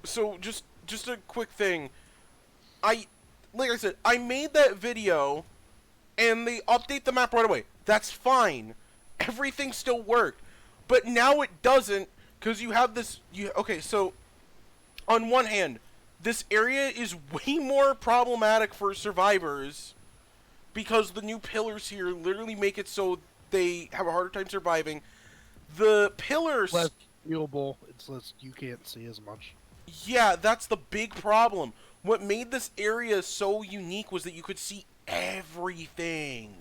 So just a quick thing. Like I said, I made that video, and they update the map right away. That's fine. Everything still worked, but now it doesn't because you have this. Okay, so on one hand, this area is way more problematic for survivors because the new pillars here literally make it so they have a harder time surviving. The pillars, Less viewable. It's less. You can't see as much. yeah, that's the big problem. What made this area so unique was that you could see everything.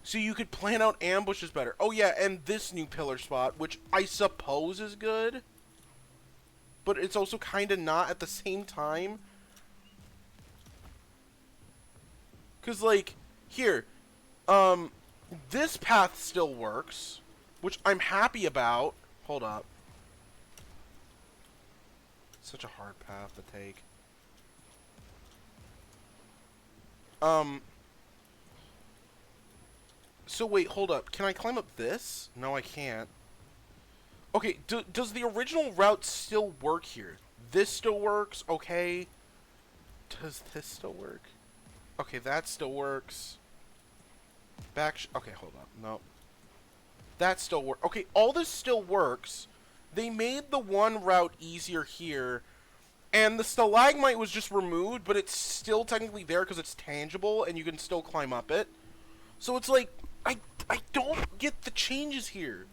So you could plan out ambushes better. Oh yeah, and this new pillar spot, which I suppose is good, but it's also kind of not at the same time. Because, like, here, this path still works, which I'm happy about. Hold up. Such a hard path to take. So wait, hold up. Can I climb up this? No, I can't. Okay, does the original route still work here? This still works, okay. Does this still work? Okay, that still works. Okay, hold up. No. That still works. Okay, all this still works. They made the one route easier here. And the stalagmite was just removed, but it's still technically there because it's tangible and you can still climb up it. So it's like, I don't get the changes here.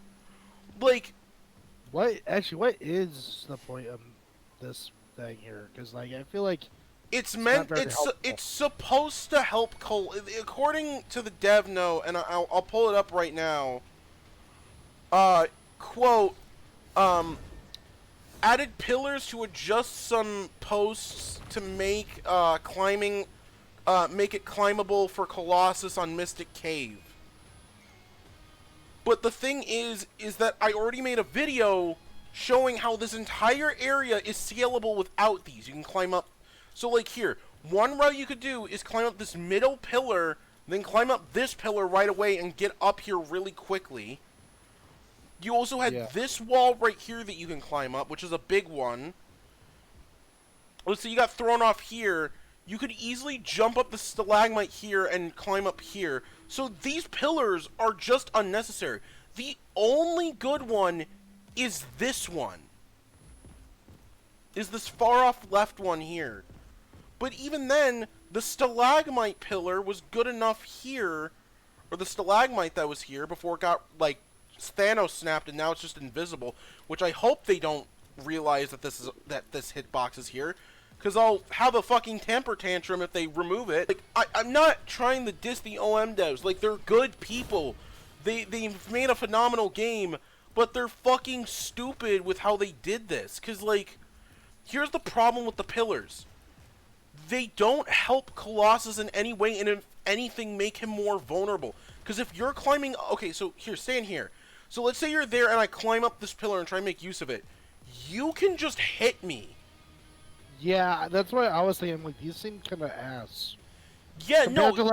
Like, What is the point of this thing here? Because like I feel like it's not meant, very helpful. it's supposed to help according to the dev note, and I'll pull it up right now. Quote, added pillars to adjust some posts to make climbing, make it climbable for Colossus on Mystic Cave. But the thing is that I already made a video showing how this entire area is scalable without these. You can climb up. So like here, one route you could do is climb up this middle pillar, then climb up this pillar right away and get up here really quickly. You also had this wall right here that you can climb up, which is a big one. Let's say you got thrown off here. You could easily jump up the stalagmite here and climb up here. So these pillars are just unnecessary. The only good one is this one. Is this far off left one here. But even then, the stalagmite pillar was good enough here, or the stalagmite that was here before it got, like, Thanos snapped and now it's just invisible, which I hope they don't realize that this hitbox is here. Because I'll have a fucking temper tantrum if they remove it. Like, I'm not trying to diss the OM devs. Like, they're good people. They've made a phenomenal game. But they're fucking stupid with how they did this. Because, like, here's the problem with the pillars. They don't help Colossus in any way. And if anything, make him more vulnerable. Because if you're climbing... Okay, so here, stand here. So let's say you're there and I climb up this pillar and try and make use of it. You can just hit me. Yeah, that's what I was thinking. Like these seem kind of ass. Yeah, compared no. To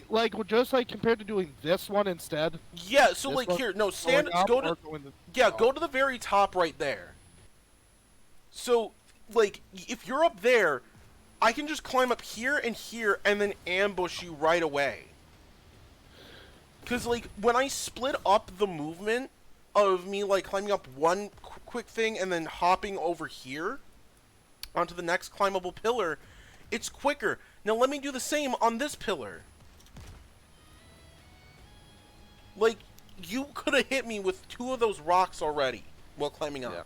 like just like compared to doing this one instead. Yeah, so like here, no, stand. Go to go to the very top right there. So like if you're up there, I can just climb up here and then ambush you right away. Cause like when I split up the movement of me like climbing up one quick thing and then hopping over here onto the next climbable pillar, it's quicker. Now let me do the same on this pillar. Like, you could have hit me with 2 of those rocks already while climbing up. Yeah.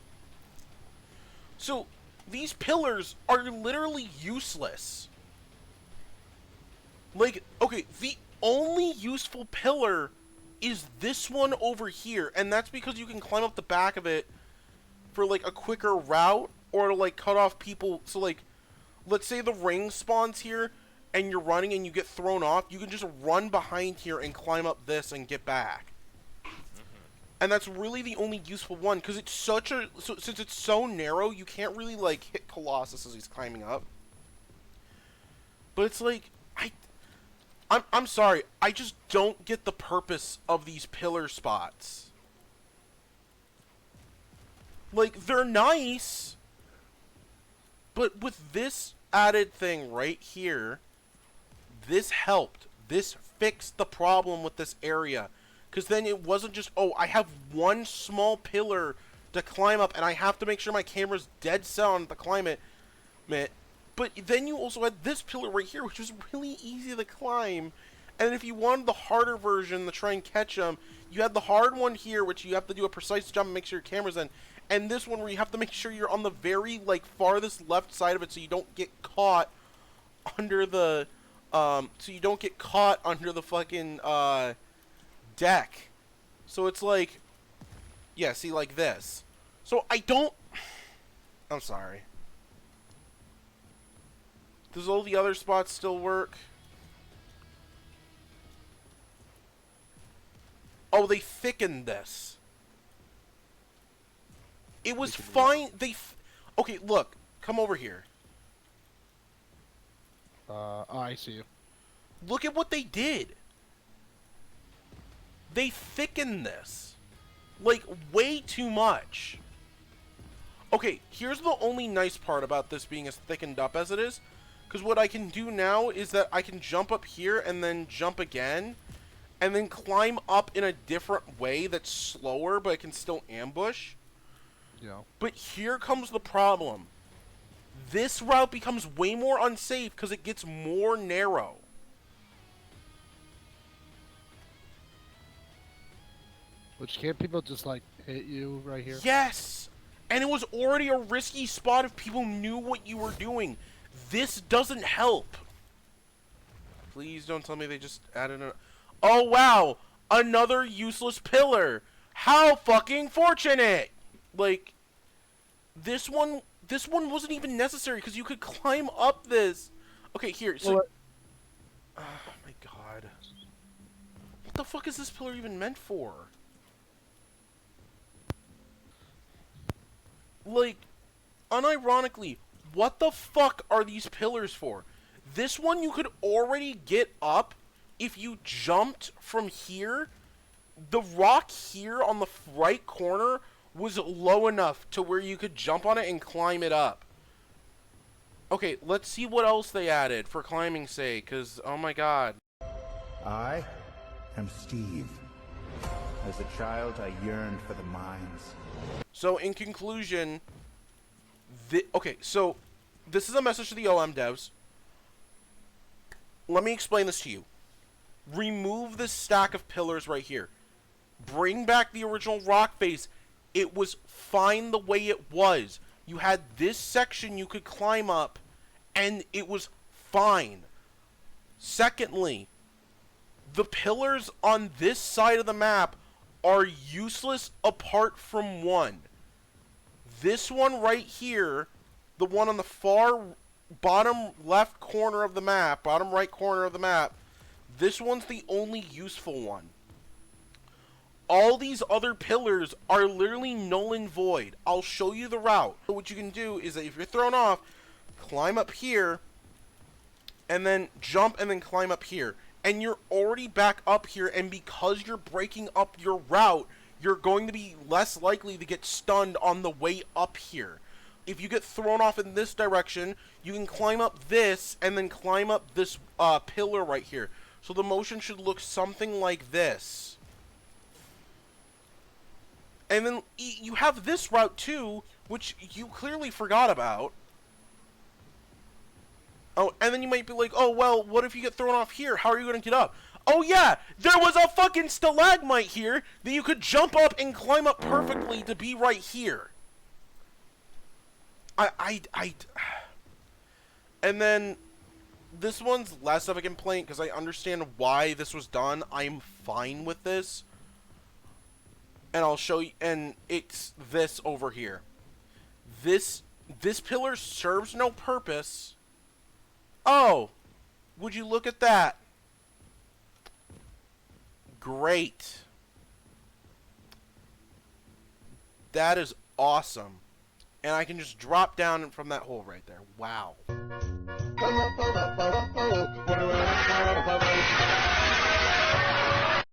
So, these pillars are literally useless. Like, okay, the only useful pillar is this one over here, and that's because you can climb up the back of it for, like, a quicker route. Or to, like, cut off people. So, like, let's say the ring spawns here, and you're running and you get thrown off. You can just run behind here and climb up this and get back. And that's really the only useful one, because it's such a... since it's so narrow, you can't really, like, hit Colossus as he's climbing up. But it's like... I'm sorry. I just don't get the purpose of these pillar spots. Like, they're nice... But with this added thing right here, this helped. This fixed the problem with this area. Because then it wasn't just, oh, I have one small pillar to climb up, and I have to make sure my camera's dead set on the climate. But then you also had this pillar right here, which was really easy to climb. And if you wanted the harder version to try and catch them, you had the hard one here, which you have to do a precise jump and make sure your camera's in. And this one where you have to make sure you're on the very, like, farthest left side of it so you don't get caught under the, fucking, deck. So it's like, yeah, see, like this. So I'm sorry. Does all the other spots still work? Oh, they thickened this. It was fine. Okay, look. Come over here. Oh, I see you. Look at what they did. They thickened this. Like, way too much. Okay, here's the only nice part about this being as thickened up as it is. Because what I can do now is that I can jump up here and then jump again. And then climb up in a different way that's slower, but it can still ambush. Yeah. But here comes the problem. This route becomes way more unsafe because it gets more narrow. Which, can't people just, like, hit you right here? Yes! And it was already a risky spot if people knew what you were doing. This doesn't help. Please don't tell me they just added a... Oh, wow! Another useless pillar! How fucking fortunate! Like, this one wasn't even necessary because you could climb up this. Okay, here. So, oh my god, what the fuck is this pillar even meant for? Like, unironically, what the fuck are these pillars for? This one you could already get up if you jumped from here. The rock here on the right corner was low enough to where you could jump on it and climb it up. Okay, let's see what else they added for climbing's sake, because, oh my god. I am Steve. As a child, I yearned for the mines. So, in conclusion, okay, so this is a message to the OM devs. Let me explain this to you. Remove this stack of pillars right here. Bring back the original rock face. It was fine the way it was. You had this section you could climb up, and it was fine. Secondly, the pillars on this side of the map are useless apart from one. This one right here, the one on the far bottom left corner of the map, bottom right corner of the map, this one's the only useful one. All these other pillars are literally null and void. I'll show you the route. So what you can do is that if you're thrown off, climb up here, and then jump and then climb up here. And you're already back up here, and because you're breaking up your route, you're going to be less likely to get stunned on the way up here. If you get thrown off in this direction, you can climb up this, and then climb up this pillar right here. So the motion should look something like this. And then you have this route too, which you clearly forgot about. Oh, and then you might be like, oh, well, what if you get thrown off here? How are you going to get up? Oh, yeah, there was a fucking stalagmite here that you could jump up and climb up perfectly to be right here. And then this one's less of a complaint because I understand why this was done. I'm fine with this. And I'll show you, and it's this over here. This pillar serves no purpose. Oh, would you look at that? Great. That is awesome. And I can just drop down from that hole right there. Wow.